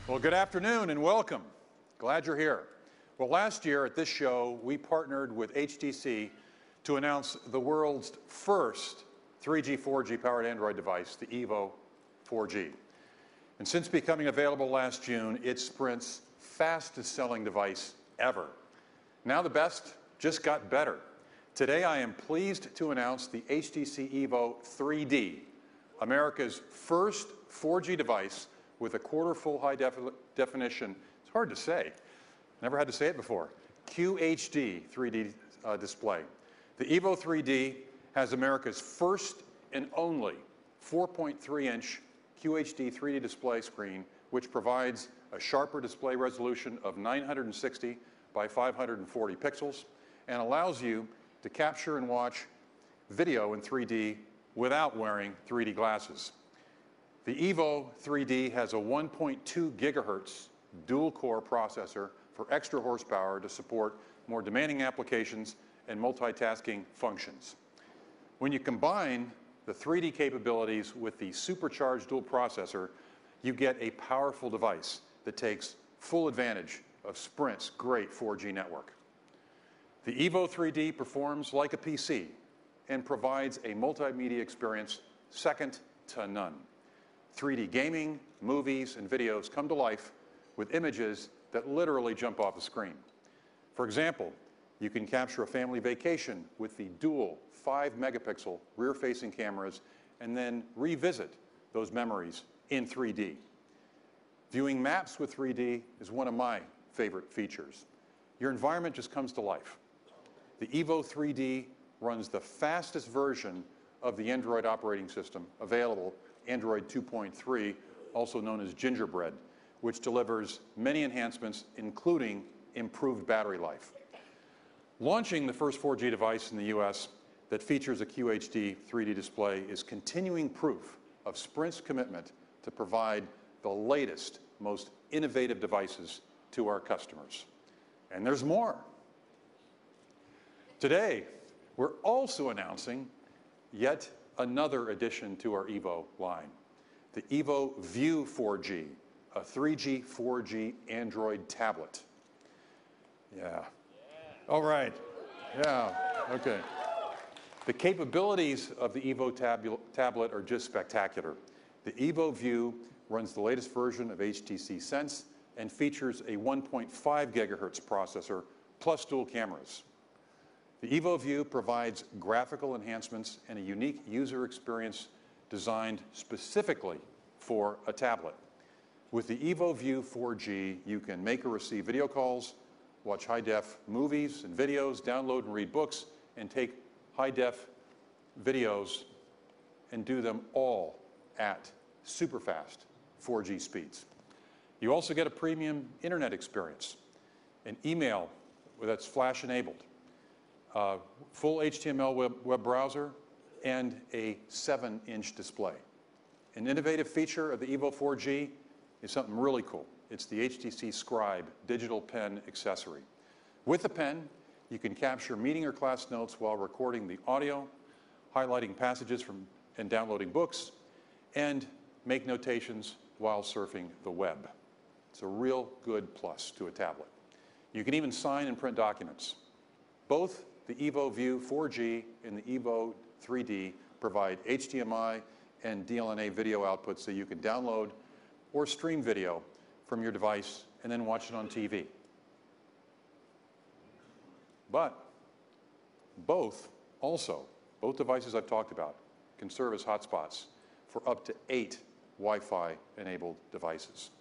Well, good afternoon and welcome. Glad you're here. Well, last year at this show, we partnered with HTC to announce the world's first 3G, 4G powered Android device, the EVO 4G. And since becoming available last June, it's Sprint's fastest selling device ever. Now the best just got better. Today I am pleased to announce the HTC EVO 3D, America's first 4G device with a quarter full high definition, it's hard to say, never had to say it before, QHD 3D display. The EVO 3D has America's first and only 4.3-inch QHD 3D display screen, which provides a sharper display resolution of 960 by 540 pixels and allows you to capture and watch video in 3D without wearing 3D glasses. The EVO 3D has a 1.2 gigahertz dual-core processor for extra horsepower to support more demanding applications and multitasking functions. When you combine the 3D capabilities with the supercharged dual processor, you get a powerful device that takes full advantage of Sprint's great 4G network. The EVO 3D performs like a PC and provides a multimedia experience second to none. 3D gaming, movies, and videos come to life with images that literally jump off the screen. For example, you can capture a family vacation with the dual 5-megapixel rear-facing cameras and then revisit those memories in 3D. Viewing maps with 3D is one of my favorite features. Your environment just comes to life. The EVO 3D runs the fastest version of the Android operating system available, Android 2.3, also known as Gingerbread, which delivers many enhancements, including improved battery life. Launching the first 4G device in the US that features a QHD 3D display is continuing proof of Sprint's commitment to provide the latest, most innovative devices to our customers. And there's more. Today, we're also announcing yet another addition to our EVO line, the EVO View 4G, a 3G, 4G Android tablet. Yeah. All right. Yeah, okay. The capabilities of the EVO tablet are just spectacular. The EVO View runs the latest version of HTC Sense and features a 1.5 gigahertz processor plus dual cameras. The EVO View provides graphical enhancements and a unique user experience designed specifically for a tablet. With the EVO View 4G, you can make or receive video calls, watch high-def movies and videos, download and read books, and take high-def videos and do them all at super-fast 4G speeds. You also get a premium internet experience, an email that's flash-enabled, full HTML web browser, and a 7-inch display. An innovative feature of the EVO 4G is something really cool. It's the HTC Scribe digital pen accessory. With the pen, you can capture meeting or class notes while recording the audio, highlighting passages and downloading books, and make notations while surfing the web. It's a real good plus to a tablet. You can even sign and print documents. Both the EVO View 4G and the EVO 3D provide HDMI and DLNA video outputs so you can download or stream video from your device and then watch it on TV. But both devices I've talked about can serve as hotspots for up to 8 Wi-Fi enabled devices.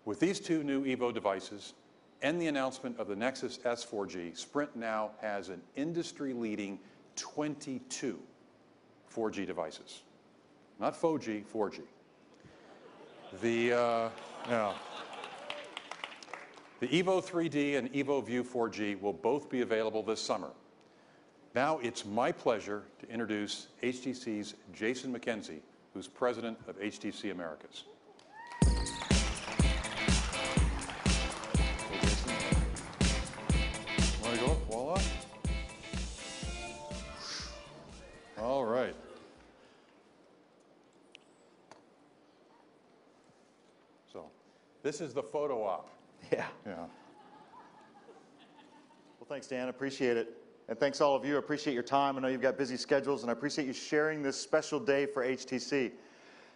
With these two new EVO devices and the announcement of the Nexus S 4G, Sprint now has an industry-leading 22 4G devices. Not 4G, 4G. The EVO 3D and EVO View 4G will both be available this summer. Now it's my pleasure to introduce HTC's Jason McKenzie, who's president of HTC Americas. Want to go? Voila. All right. So This is the photo op. Yeah. Yeah. Well, thanks, Dan. I appreciate it. And thanks all of you. I appreciate your time. I know you've got busy schedules, and I appreciate you sharing this special day for HTC.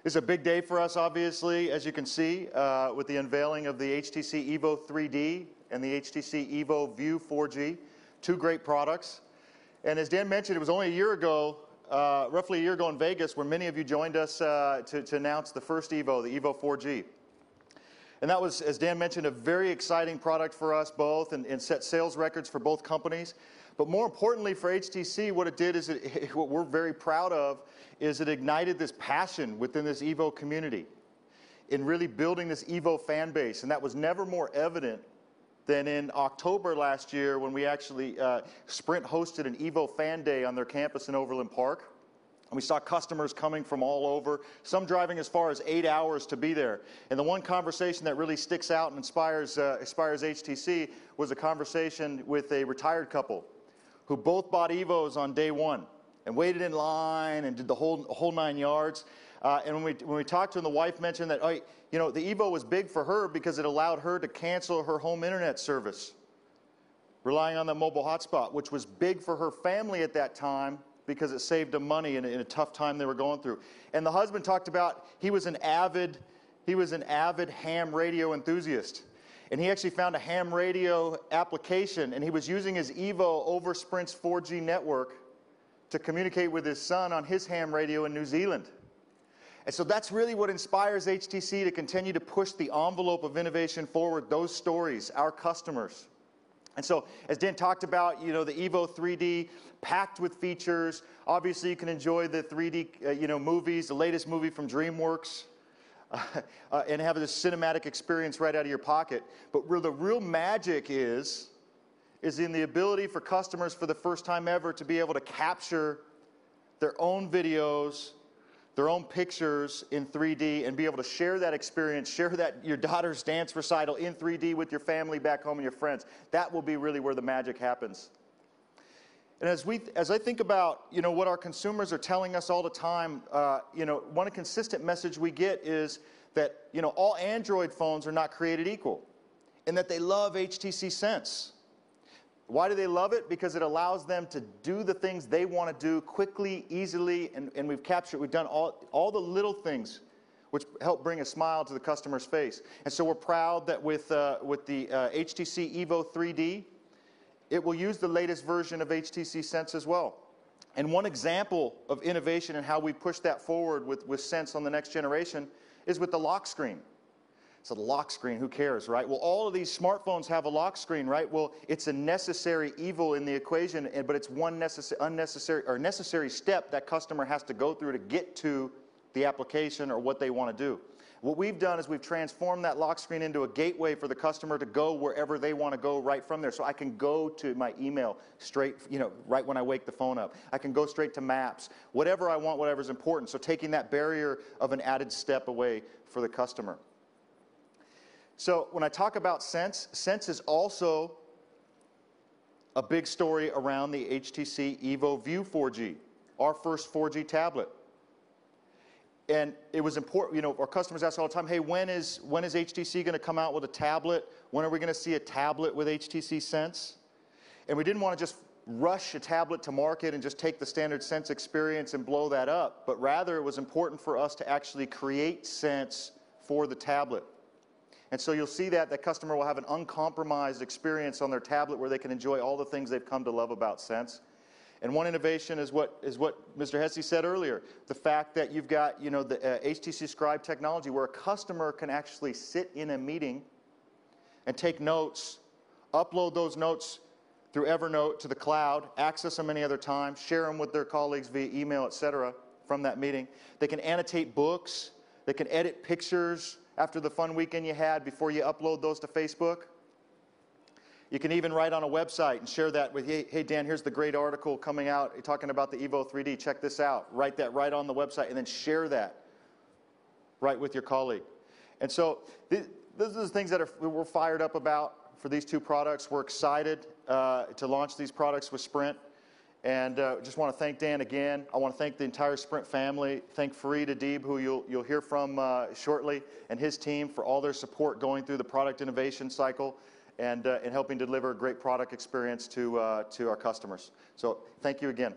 It's a big day for us, obviously, as you can see, with the unveiling of the HTC EVO 3D and the HTC EVO View 4G, two great products. And as Dan mentioned, it was only a year ago, roughly a year ago in Vegas, where many of you joined us to announce the first EVO, the EVO 4G. And that was, as Dan mentioned, a very exciting product for us both and set sales records for both companies. But more importantly for HTC, what it did is, what we're very proud of, is it ignited this passion within this EVO community in really building this EVO fan base. And that was never more evident than in October last year when we actually, Sprint hosted an EVO fan day on their campus in Overland Park. And we saw customers coming from all over, some driving as far as 8 hours to be there. And the one conversation that really sticks out and inspires HTC was a conversation with a retired couple who both bought EVOs on day one and waited in line and did the whole 9 yards. And when we talked to them, the wife mentioned that, oh, you know, the EVO was big for her because it allowed her to cancel her home internet service, relying on the mobile hotspot, which was big for her family at that time because it saved them money in a tough time they were going through. And the husband talked about he was an avid ham radio enthusiast. And he actually found a ham radio application, and he was using his EVO over Sprint's 4G network to communicate with his son on his ham radio in New Zealand. And so that's really what inspires HTC to continue to push the envelope of innovation forward, those stories, our customers. And so, as Dan talked about, you know, the EVO 3D, packed with features. Obviously, you can enjoy the 3D, movies, the latest movie from DreamWorks, and have this cinematic experience right out of your pocket. But where the real magic is in the ability for customers for the first time ever to be able to capture their own videos, their own pictures in 3D, and be able to share that experience, share that your daughter's dance recital in 3D with your family back home and your friends. That will be really where the magic happens. And as I think about, you know, what our consumers are telling us all the time, one consistent message we get is that, you know, all Android phones are not created equal, and that they love HTC Sense. Why do they love it? Because it allows them to do the things they want to do quickly, easily, and we've done all the little things which help bring a smile to the customer's face. And so we're proud that with the HTC EVO 3D, it will use the latest version of HTC Sense as well. And one example of innovation and how we push that forward with Sense on the next generation is with the lock screen. So the lock screen, who cares, right? Well, all of these smartphones have a lock screen, right? Well, it's a necessary evil in the equation, but it's one necessary step that customer has to go through to get to the application or what they want to do. What we've done is we've transformed that lock screen into a gateway for the customer to go wherever they want to go right from there. So I can go to my email straight, right when I wake the phone up. I can go straight to Maps, whatever I want, whatever's important. So taking that barrier of an added step away for the customer. So when I talk about Sense, Sense is also a big story around the HTC EVO View 4G, our first 4G tablet. And it was important, our customers ask all the time, hey, when is HTC going to come out with a tablet? When are we going to see a tablet with HTC Sense? And we didn't want to just rush a tablet to market and just take the standard Sense experience and blow that up, but rather it was important for us to actually create Sense for the tablet. And so you'll see that the customer will have an uncompromised experience on their tablet where they can enjoy all the things they've come to love about Sense. And one innovation is what Mr. Hesse said earlier, the fact that you've got the HTC Scribe technology where a customer can actually sit in a meeting and take notes, upload those notes through Evernote to the cloud, access them any other time, share them with their colleagues via email, etc. from that meeting. They can annotate books, they can edit pictures after the fun weekend you had before you upload those to Facebook. You can even write on a website and share that with, hey Dan, here's the great article coming out talking about the EVO 3D, check this out. Write that right on the website and then share that right with your colleague. And so those are the things that we're fired up about for these two products. We're excited to launch these products with Sprint. And just want to thank Dan again. I want to thank the entire Sprint family. Thank Fareed Adib, who you'll hear from shortly, and his team for all their support going through the product innovation cycle and helping deliver a great product experience to our customers. So thank you again.